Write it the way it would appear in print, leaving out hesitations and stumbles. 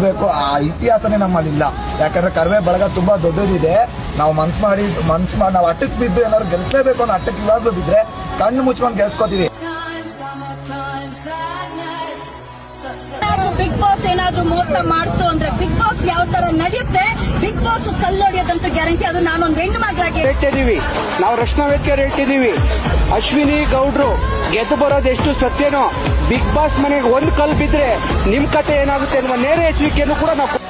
ಬೇಕು ಆ ಇತಿಹಾಸನೇ ನಮ್ಮಲ್ಲಿಲ್ಲ. ಯಾಕಂದ್ರೆ ಕರ್ವೆ ಬಳಗ ತುಂಬಾ ದೊಡ್ಡದಿದೆ. ನಾವು ಮನ್ಸ್ ಮಾಡಿ ನಾವು ಅಟ್ಟಕ್ಕೆ ಬಿದ್ದು ಏನಾದ್ರು ಗೆಲ್ಸ್ಲೇಬೇಕು ಅನ್ನೋ ಅಟ್ಟಕ್ಕೆ ಇವಾಗ್ಲೂ ಬಿದ್ರೆ ಕಣ್ಣು ಮುಚ್ಕೊಂಡು ಗೆಲ್ಸ್ಕೊತೀವಿ. ಬಿಗ್ ಬಾಸ್ ಏನಾದ್ರು ಮೋಸ ಮಾಡ್ತು ಅಂದ್ರೆ ಬಿಗ್ ಬಾಸ್ ಯಾವ ತರ ನಡೆಯುತ್ತೆ, ಬಿಗ್ ಬಾಸ್ ಕಲ್ಲೊಡೆಯೋದಂತ ಗ್ಯಾರಂಟಿ. ಅದು ನಾನೊಂದು ಹೆಣ್ಣು ಮಗಳಾಗಿ ಹೇಳ್ತಿದೀವಿ, ನಾವು ರಕ್ಷಣಾ ವೇದಿಕೆ ಹೇಳ್ತಿದೀವಿ. ಅಶ್ವಿನಿ ಗೌಡ್ರು ಗೆದ್ದು ಬರೋದು ಎಷ್ಟು ಸತ್ಯನೋ, ಬಿಗ್ ಬಾಸ್ ಮನೆಗೆ ಒಂದು ಕಲ್ಲು ಬಿದ್ರೆ ನಿಮ್ ಕತೆ ಏನಾಗುತ್ತೆ ಅನ್ನುವ ನೇರ ಎಚ್ಚರಿಕೆಯನ್ನು ಕೂಡ ನಾವು